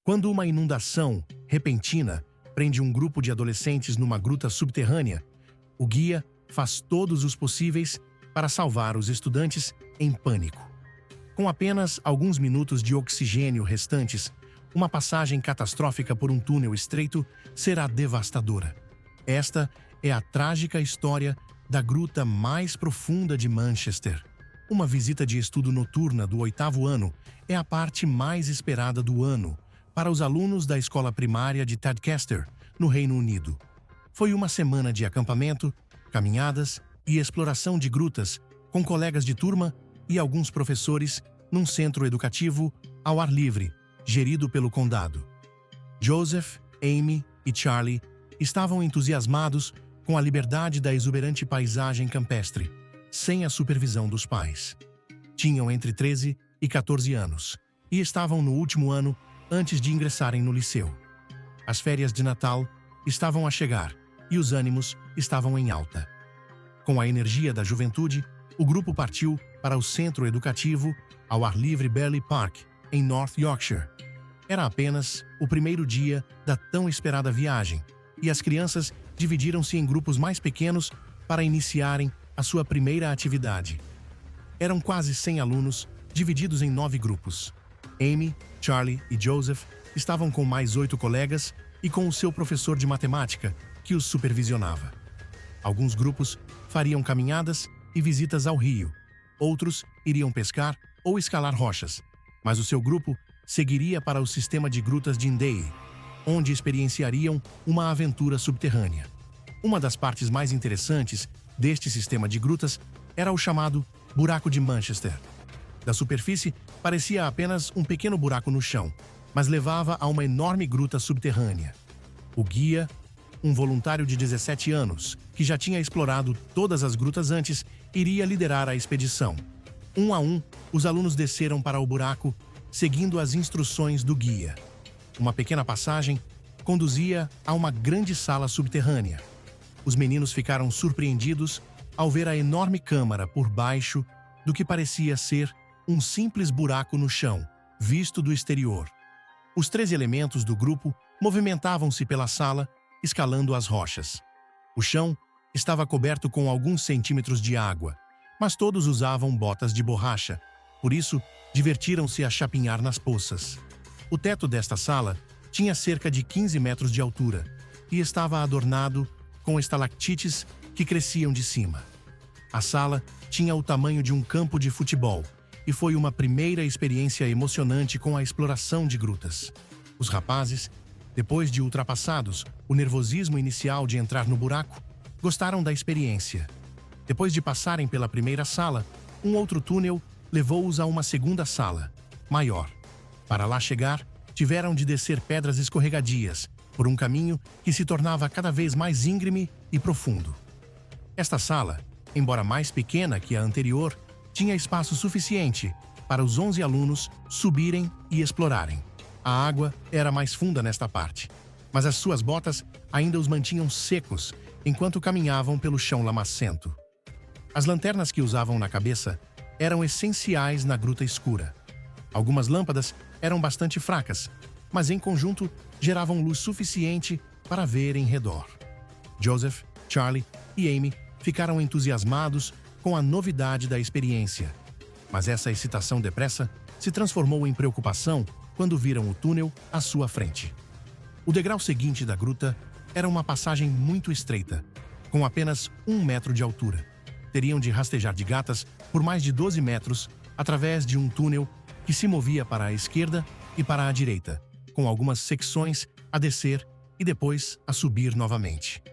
Quando uma inundação repentina prende um grupo de adolescentes numa gruta subterrânea, o guia faz todos os possíveis para salvar os estudantes em pânico. Com apenas alguns minutos de oxigênio restantes, uma passagem catastrófica por um túnel estreito será devastadora. Esta é a trágica história da gruta mais profunda de Manchester. Uma visita de estudo noturna do 8º ano é a parte mais esperada do ano para os alunos da escola primária de Tadcaster, no Reino Unido. Foi uma semana de acampamento, caminhadas e exploração de grutas com colegas de turma e alguns professores num centro educativo ao ar livre, gerido pelo condado. Joseph, Amy e Charlie estavam entusiasmados com a liberdade da exuberante paisagem campestre, sem a supervisão dos pais. Tinham entre 13 e 14 anos e estavam no último ano antes de ingressarem no liceu. As férias de Natal estavam a chegar e os ânimos estavam em alta. Com a energia da juventude, o grupo partiu para o centro educativo ao ar livre Berley Park, em North Yorkshire. Era apenas o primeiro dia da tão esperada viagem e as crianças dividiram-se em grupos mais pequenos para iniciarem a sua primeira atividade. Eram quase 100 alunos, divididos em 9 grupos. Amy, Charlie e Joseph estavam com mais 8 colegas e com o seu professor de matemática, que os supervisionava. Alguns grupos fariam caminhadas e visitas ao rio. Outros iriam pescar ou escalar rochas, mas o seu grupo seguiria para o sistema de grutas de Indale, onde experienciariam uma aventura subterrânea. Uma das partes mais interessantes deste sistema de grutas era o chamado Buraco de Manchester. Da superfície, parecia apenas um pequeno buraco no chão, mas levava a uma enorme gruta subterrânea. O guia, um voluntário de 17 anos, que já tinha explorado todas as grutas antes, iria liderar a expedição. Um a um, os alunos desceram para o buraco, seguindo as instruções do guia. Uma pequena passagem conduzia a uma grande sala subterrânea. Os meninos ficaram surpreendidos ao ver a enorme câmara por baixo do que parecia ser um simples buraco no chão, visto do exterior. Os 3 elementos do grupo movimentavam-se pela sala, escalando as rochas. O chão estava coberto com alguns centímetros de água, mas todos usavam botas de borracha, por isso divertiram-se a chapinhar nas poças. O teto desta sala tinha cerca de 15 metros de altura e estava adornado com estalactites que cresciam de cima. A sala tinha o tamanho de um campo de futebol e foi uma primeira experiência emocionante com a exploração de grutas. Os rapazes, depois de ultrapassados o nervosismo inicial de entrar no buraco, gostaram da experiência. Depois de passarem pela primeira sala, um outro túnel levou-os a uma segunda sala, maior. Para lá chegar, tiveram de descer pedras escorregadias por um caminho que se tornava cada vez mais íngreme e profundo. Esta sala, embora mais pequena que a anterior, tinha espaço suficiente para os 11 alunos subirem e explorarem. A água era mais funda nesta parte, mas as suas botas ainda os mantinham secos enquanto caminhavam pelo chão lamacento. As lanternas que usavam na cabeça eram essenciais na gruta escura. Algumas lâmpadas eram bastante fracas, mas em conjunto geravam luz suficiente para ver em redor. Joseph, Charlie e Amy ficaram entusiasmados com a novidade da experiência, mas essa excitação depressa se transformou em preocupação quando viram o túnel à sua frente. O degrau seguinte da gruta era uma passagem muito estreita, com apenas 1 metro de altura. Teriam de rastejar de gatas por mais de 12 metros através de um túnel que se movia para a esquerda e para a direita, com algumas secções a descer e depois a subir novamente.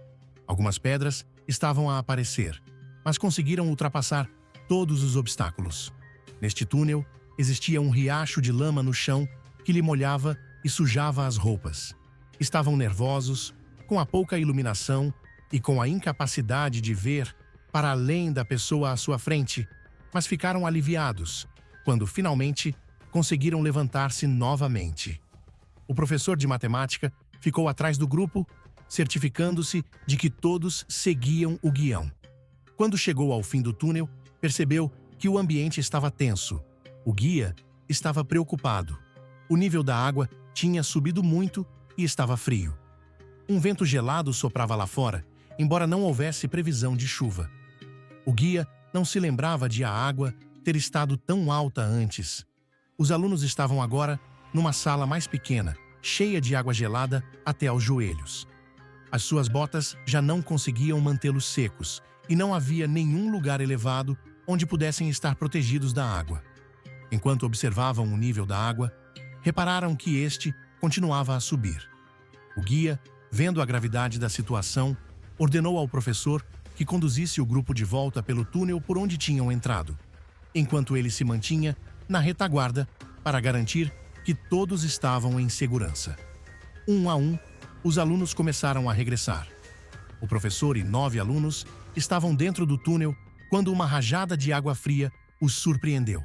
Algumas pedras estavam a aparecer, mas conseguiram ultrapassar todos os obstáculos. Neste túnel, existia um riacho de lama no chão que lhe molhava e sujava as roupas. Estavam nervosos, com a pouca iluminação e com a incapacidade de ver para além da pessoa à sua frente, mas ficaram aliviados quando finalmente conseguiram levantar-se novamente. O professor de matemática ficou atrás do grupo, certificando-se de que todos seguiam o guião. Quando chegou ao fim do túnel, percebeu que o ambiente estava tenso. O guia estava preocupado. O nível da água tinha subido muito e estava frio. Um vento gelado soprava lá fora, embora não houvesse previsão de chuva. O guia não se lembrava de a água ter estado tão alta antes. Os alunos estavam agora numa sala mais pequena, cheia de água gelada até aos joelhos. As suas botas já não conseguiam mantê-los secos e não havia nenhum lugar elevado onde pudessem estar protegidos da água. Enquanto observavam o nível da água, repararam que este continuava a subir. O guia, vendo a gravidade da situação, ordenou ao professor que conduzisse o grupo de volta pelo túnel por onde tinham entrado, enquanto ele se mantinha na retaguarda para garantir que todos estavam em segurança. Um a um, os alunos começaram a regressar. O professor e 9 alunos estavam dentro do túnel quando uma rajada de água fria os surpreendeu.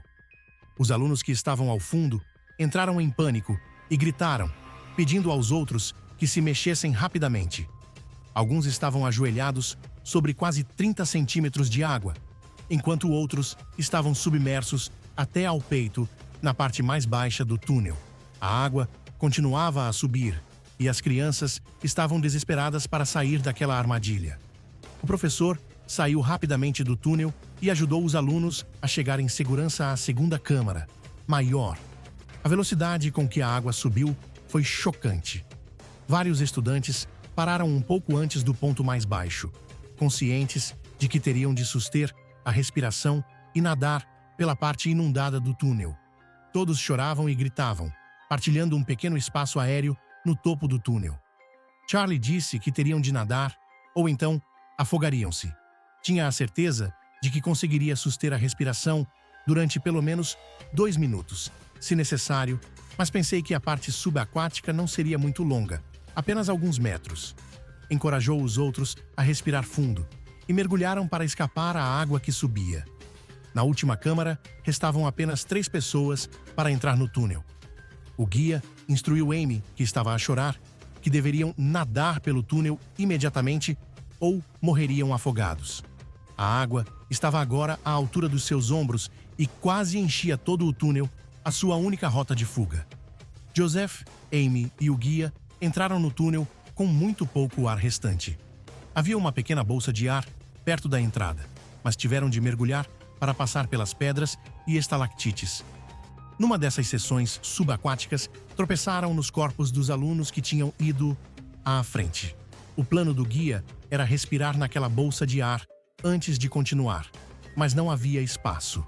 Os alunos que estavam ao fundo entraram em pânico e gritaram, pedindo aos outros que se mexessem rapidamente. Alguns estavam ajoelhados sobre quase 30 centímetros de água, enquanto outros estavam submersos até ao peito na parte mais baixa do túnel. A água continuava a subir e as crianças estavam desesperadas para sair daquela armadilha. O professor saiu rapidamente do túnel e ajudou os alunos a chegar em segurança à segunda câmara, maior. A velocidade com que a água subiu foi chocante. Vários estudantes pararam um pouco antes do ponto mais baixo, conscientes de que teriam de suster a respiração e nadar pela parte inundada do túnel. Todos choravam e gritavam, partilhando um pequeno espaço aéreo no topo do túnel. Charlie disse que teriam de nadar, ou então afogariam-se. Tinha a certeza de que conseguiria suster a respiração durante pelo menos 2 minutos, se necessário, mas pensei que a parte subaquática não seria muito longa, apenas alguns metros. Encorajou os outros a respirar fundo e mergulharam para escapar à água que subia. Na última câmara, restavam apenas 3 pessoas para entrar no túnel. O guia instruiu Amy, que estava a chorar, que deveriam nadar pelo túnel imediatamente ou morreriam afogados. A água estava agora à altura dos seus ombros e quase enchia todo o túnel, a sua única rota de fuga. Joseph, Amy e o guia entraram no túnel com muito pouco ar restante. Havia uma pequena bolsa de ar perto da entrada, mas tiveram de mergulhar para passar pelas pedras e estalactites. Numa dessas sessões subaquáticas, tropeçaram nos corpos dos alunos que tinham ido à frente. O plano do guia era respirar naquela bolsa de ar antes de continuar, mas não havia espaço.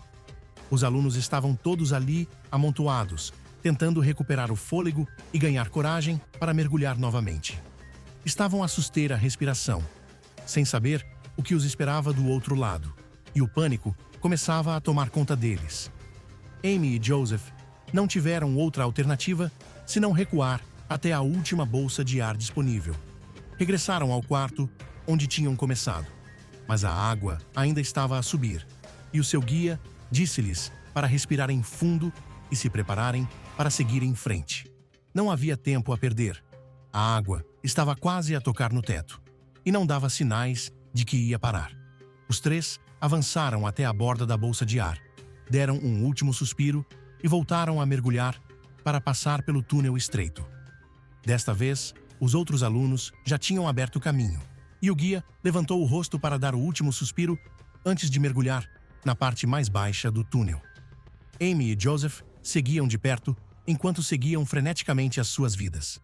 Os alunos estavam todos ali, amontoados, tentando recuperar o fôlego e ganhar coragem para mergulhar novamente. Estavam a suster a respiração, sem saber o que os esperava do outro lado, e o pânico começava a tomar conta deles. Amy e Joseph não tiveram outra alternativa senão recuar até a última bolsa de ar disponível. Regressaram ao quarto onde tinham começado, mas a água ainda estava a subir, e o seu guia disse-lhes para respirarem fundo e se prepararem para seguir em frente. Não havia tempo a perder. A água estava quase a tocar no teto, e não dava sinais de que ia parar. Os 3 avançaram até a borda da bolsa de ar, deram um último suspiro e voltaram a mergulhar para passar pelo túnel estreito. Desta vez, os outros alunos já tinham aberto o caminho, e o guia levantou o rosto para dar o último suspiro antes de mergulhar na parte mais baixa do túnel. Amy e Joseph seguiam de perto enquanto seguiam freneticamente as suas vidas.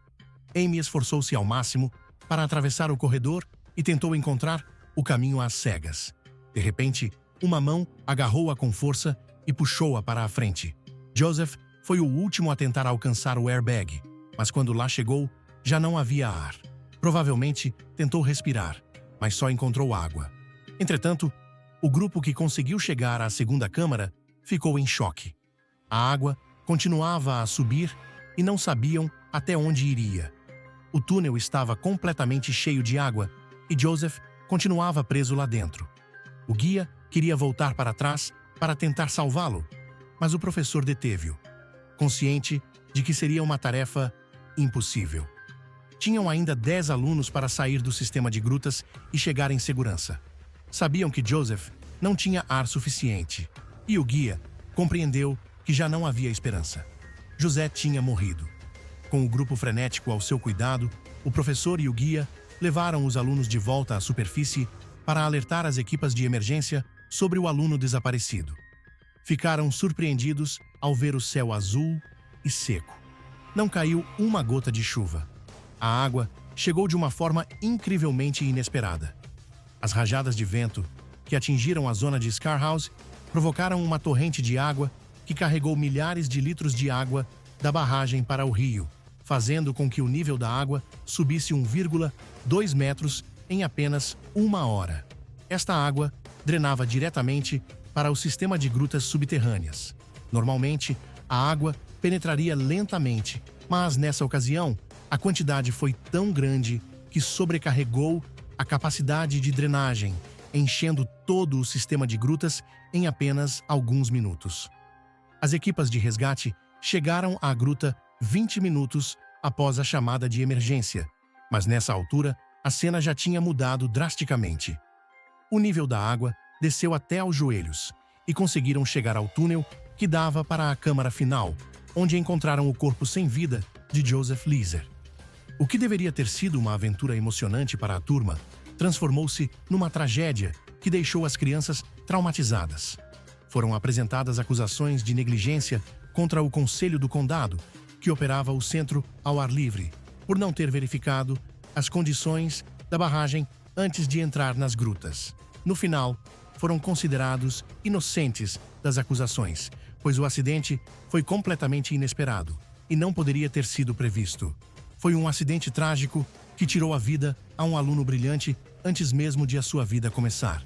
Amy esforçou-se ao máximo para atravessar o corredor e tentou encontrar o caminho às cegas. De repente, uma mão agarrou-a com força e puxou-a para a frente. Joseph foi o último a tentar alcançar o airbag, mas quando lá chegou, já não havia ar. Provavelmente tentou respirar, mas só encontrou água. Entretanto, o grupo que conseguiu chegar à segunda câmara ficou em choque. A água continuava a subir e não sabiam até onde iria. O túnel estava completamente cheio de água e Joseph continuava preso lá dentro. O guia queria voltar para trás para tentar salvá-lo, mas o professor deteve-o, consciente de que seria uma tarefa impossível. Tinham ainda 10 alunos para sair do sistema de grutas e chegar em segurança. Sabiam que Joseph não tinha ar suficiente, e o guia compreendeu que já não havia esperança. José tinha morrido. Com o grupo frenético ao seu cuidado, o professor e o guia levaram os alunos de volta à superfície para alertar as equipas de emergência sobre o aluno desaparecido. Ficaram surpreendidos ao ver o céu azul e seco. Não caiu uma gota de chuva. A água chegou de uma forma incrivelmente inesperada. As rajadas de vento que atingiram a zona de Scarhouse provocaram uma torrente de água que carregou milhares de litros de água da barragem para o rio, fazendo com que o nível da água subisse 1,2 metros em apenas uma hora. Esta água drenava diretamente para o sistema de grutas subterrâneas. Normalmente, a água penetraria lentamente, mas nessa ocasião, a quantidade foi tão grande que sobrecarregou a capacidade de drenagem, enchendo todo o sistema de grutas em apenas alguns minutos. As equipas de resgate chegaram à gruta 20 minutos após a chamada de emergência, mas nessa altura, a cena já tinha mudado drasticamente. O nível da água desceu até aos joelhos e conseguiram chegar ao túnel que dava para a câmara final, onde encontraram o corpo sem vida de Joseph Leeser. O que deveria ter sido uma aventura emocionante para a turma transformou-se numa tragédia que deixou as crianças traumatizadas. Foram apresentadas acusações de negligência contra o Conselho do Condado, que operava o centro ao ar livre, por não ter verificado as condições da barragem antes de entrar nas grutas. No final, foram considerados inocentes das acusações, pois o acidente foi completamente inesperado e não poderia ter sido previsto. Foi um acidente trágico que tirou a vida a um aluno brilhante antes mesmo de a sua vida começar.